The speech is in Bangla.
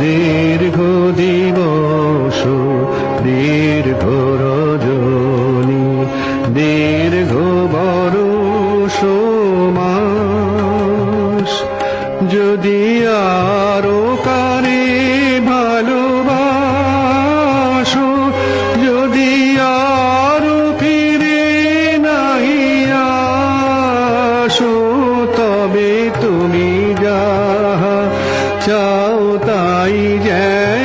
দীর্ঘ দিবস দীর্ঘ রজনী দীর্ঘ বরষ মাস যদি আরো কারে ভালোবাসো যদি আরো ফিরে নাহি আসো তবে তুমি যাহা চাও তাই যেন